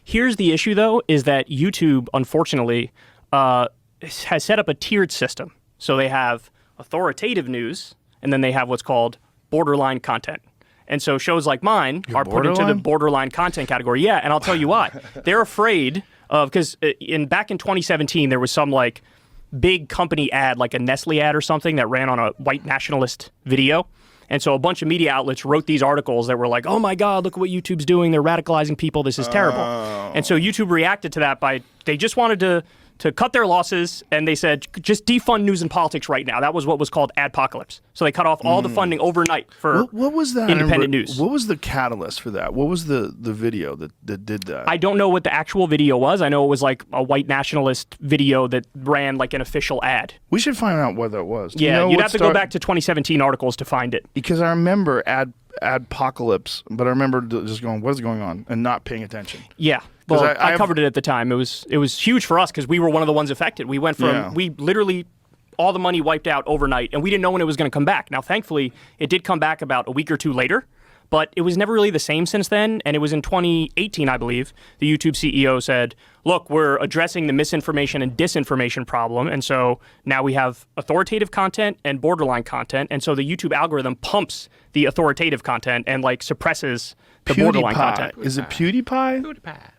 Here's the issue, though, is that YouTube, unfortunately, has set up a tiered system. So they have authoritative news, and then they have what's called borderline content. And so shows like mine are put into the borderline content category. Yeah, and I'll tell you why. They're afraid of, because back in 2017, there was some like big company ad, like a Nestle ad or something, that ran on a white nationalist video. And so a bunch of media outlets wrote these articles that were like, oh my God, look at what YouTube's doing. They're radicalizing people. This is terrible. And so YouTube reacted to that by, they just wanted to cut their losses, and they said, just defund news and politics right now. That was what was called adpocalypse. So they cut off all the funding overnight for what was that? independent news. What was the catalyst for that? What was the video that did that? I don't know what the actual video was. I know it was like a white nationalist video that ran like an official ad. We should find out what that was. Yeah, you'd have to go back to 2017 articles to find it. Because I remember adpocalypse, but I remember just going, what is going on, and not paying attention. Yeah. Well, I covered it at the time. It was huge for us because we were one of the ones affected. We went from, we literally, all the money wiped out overnight, and we didn't know when it was going to come back. Now, thankfully, it did come back about a week or two later, but it was never really the same since then. And it was in 2018, I believe, the YouTube CEO said, look, we're addressing the misinformation and disinformation problem. And so now we have authoritative content and borderline content. And so the YouTube algorithm pumps the authoritative content and like suppresses the borderline content. Is it PewDiePie? PewDiePie.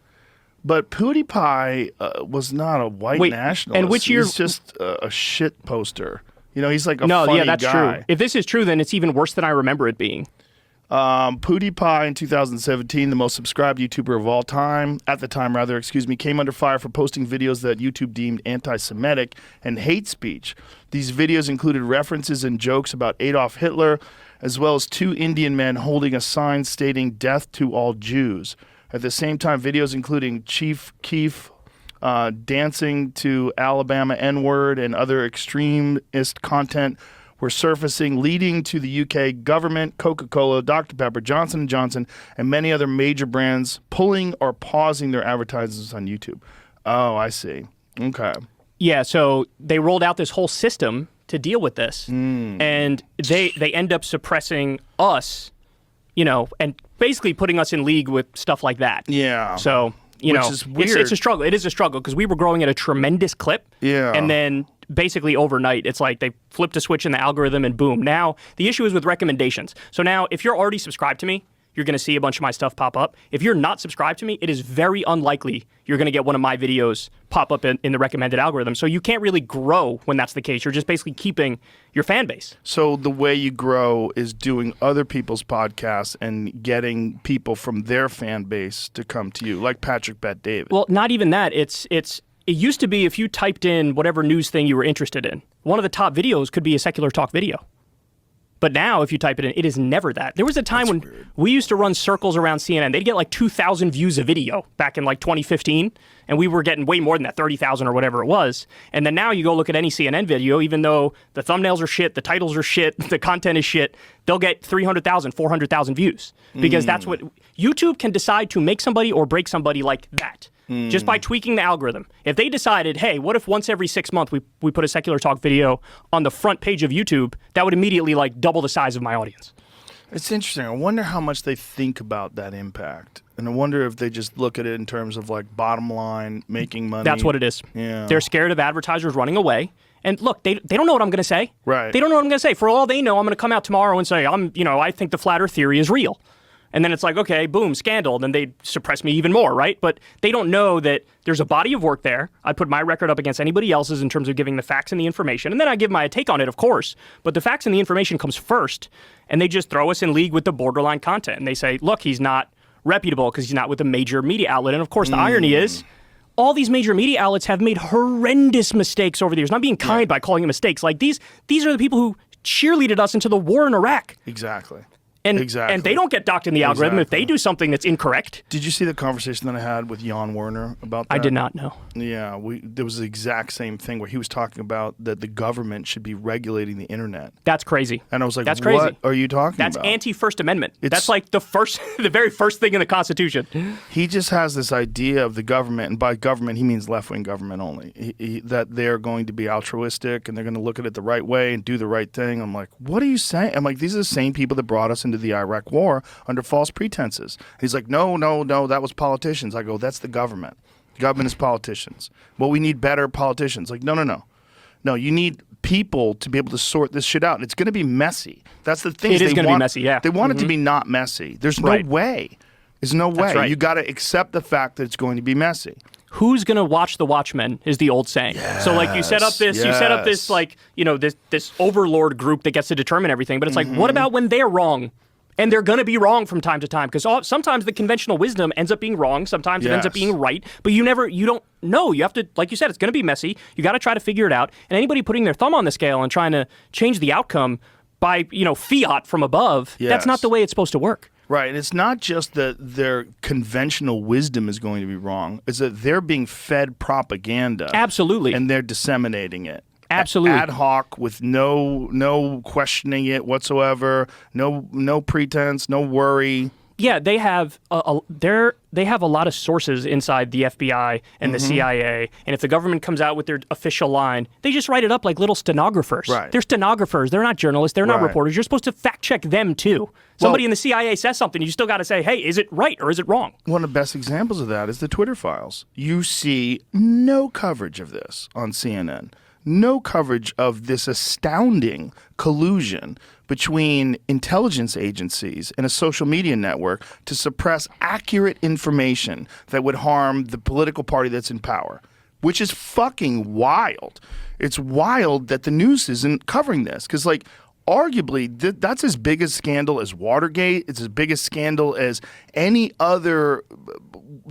But PewDiePie was not a white nationalist. And which year? He's just a shit poster. You know, he's like a funny that's guy. true. If this is true, then it's even worse than I remember it being. PewDiePie in 2017, the most subscribed YouTuber of all time, at the time rather, came under fire for posting videos that YouTube deemed anti-Semitic and hate speech. These videos included references and jokes about Adolf Hitler, as well as two Indian men holding a sign stating "Death to all Jews." At the same time, videos including Chief Keef dancing to Alabama N-word and other extremist content were surfacing, leading to the UK government, Coca-Cola, Dr. Pepper, Johnson & Johnson, and many other major brands pulling or pausing their advertisements on YouTube. Oh, I see. Okay. Yeah, so they rolled out this whole system to deal with this, and they end up suppressing us, you know, and basically putting us in league with stuff like that. Yeah. So, you know, is weird. It's a struggle. It is a struggle because we were growing at a tremendous clip. Yeah. And then basically overnight, it's like they flipped a switch in the algorithm and boom. Now, the issue is with recommendations. So now, if you're already subscribed to me, you're going to see a bunch of my stuff pop up. If you're not subscribed to me, it is very unlikely you're going to get one of my videos pop up in the recommended algorithm. So you can't really grow when that's the case. You're just basically keeping your fan base. So the way you grow is doing other people's podcasts and getting people from their fan base to come to you, like Patrick Bet David. Well, not even that. It used to be if you typed in whatever news thing you were interested in, one of the top videos could be a secular talk video. But now, if you type it in, it is never that. There was a time when we used to run circles around CNN. They'd get like 2,000 views a video back in like 2015, and we were getting way more than that, 30,000 or whatever it was. And then now you go look at any CNN video, even though the thumbnails are shit, the titles are shit, the content is shit, they'll get 300,000, 400,000 views. Because that's what YouTube can decide to make somebody or break somebody like that. Just by tweaking the algorithm. If they decided, hey, what if once every 6 months we put a secular talk video on the front page of YouTube, that would immediately like double the size of my audience. It's interesting. I wonder how much they think about that impact. And I wonder if they just look at it in terms of like bottom line, making money. That's what it is. Yeah. They're scared of advertisers running away. And look, they don't know what I'm going to say. Right. They don't know what I'm going to say. For all they know, I'm going to come out tomorrow and say, I think the flat earth theory is real. And then it's like, okay, boom, scandal. Then they suppress me even more, right? But they don't know that there's a body of work there. I put my record up against anybody else's in terms of giving the facts and the information. And then I give my take on it, of course. But the facts and the information comes first. And they just throw us in league with the borderline content. And they say, look, he's not reputable because he's not with a major media outlet. And of course, the irony is, all these major media outlets have made horrendous mistakes over the years. Not being kind by calling them mistakes. Like these are the people who cheerleaded us into the war in Iraq. Exactly. And they don't get docked in the algorithm if they do something that's incorrect. Did you see the conversation that I had with Jan Werner about that? I did not know. Yeah, there was the exact same thing where he was talking about that the government should be regulating the internet. That's crazy. And I was like, that's what crazy. Are you talking that's about? That's anti-First Amendment. That's like the very first thing in the Constitution. He just has this idea of the government, and by government he means left-wing government only, that they're going to be altruistic and they're going to look at it the right way and do the right thing. I'm like, what are you saying? I'm like, these are the same people that brought us into into the Iraq war under false pretenses. He's like, no, that was politicians. I go, that's the government. The government is politicians. Well, we need better politicians. Like, no. No, you need people to be able to sort this shit out. And it's going to be messy. That's the thing. It is going to be messy, yeah. They want it to be not messy. There's no way. There's no way. Right. You got to accept the fact that it's going to be messy. Who's going to watch the Watchmen is the old saying. Yes, so like you set up this like, this overlord group that gets to determine everything. But it's like, what about when they're wrong? And they're going to be wrong from time to time, because sometimes the conventional wisdom ends up being wrong. Sometimes it ends up being right. But you don't know. You have to, like you said, it's going to be messy. You got to try to figure it out. And anybody putting their thumb on the scale and trying to change the outcome by, fiat from above, that's not the way it's supposed to work. Right, and it's not just that their conventional wisdom is going to be wrong. It's that they're being fed propaganda. Absolutely. And they're disseminating it. Absolutely. Ad hoc, with no questioning it whatsoever, no pretense, no worry. Yeah, they have they have a lot of sources inside the FBI and the CIA, and if the government comes out with their official line, they just write it up like little stenographers. Right. They're stenographers. They're not journalists. They're not reporters. You're supposed to fact check them too. Somebody in the CIA says something, you still got to say, hey, is it right or is it wrong? One of the best examples of that is the Twitter files. You see no coverage of this on CNN. No coverage of this astounding collusion between intelligence agencies and a social media network to suppress accurate information that would harm the political party that's in power, which is fucking wild. It's wild that the news isn't covering this, because, like, arguably, that's as big a scandal as Watergate. It's as big a scandal as any other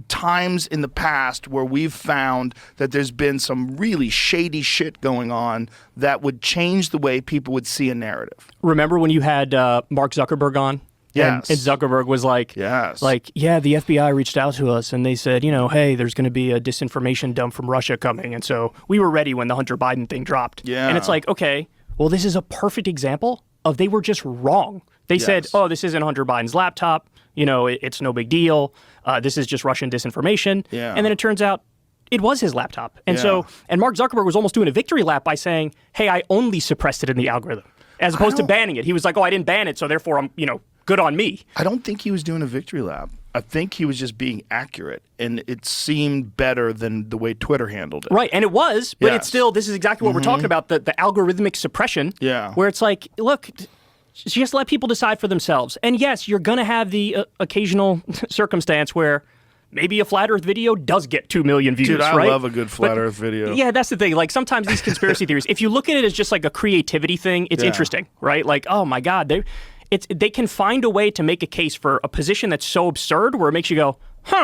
times in the past where we've found that there's been some really shady shit going on that would change the way people would see a narrative. Remember when you had Mark Zuckerberg on? Yes. And Zuckerberg was like, the FBI reached out to us and they said, hey, there's going to be a disinformation dump from Russia coming. And so we were ready when the Hunter Biden thing dropped. Yeah. And it's like, okay, well, this is a perfect example of they were just wrong. They said, oh, this isn't Hunter Biden's laptop. It's no big deal. This is just Russian disinformation. Yeah. And then it turns out it was his laptop. And and Mark Zuckerberg was almost doing a victory lap by saying, hey, I only suppressed it in the algorithm, as opposed to banning it. He was like, oh, I didn't ban it, so therefore I'm, good on me. I don't think he was doing a victory lap. I think he was just being accurate, and it seemed better than the way Twitter handled it. Right, and it was, but it's still, this is exactly what we're talking about, the algorithmic suppression, where it's like, look, just let people decide for themselves. And yes, you're going to have the occasional circumstance where maybe a flat Earth video does get 2 million views, Dude, I right? love a good flat Earth video. Yeah, that's the thing. Like, sometimes these conspiracy theories, if you look at it as just like a creativity thing, it's interesting, right? Like, oh my God, they can find a way to make a case for a position that's so absurd where it makes you go,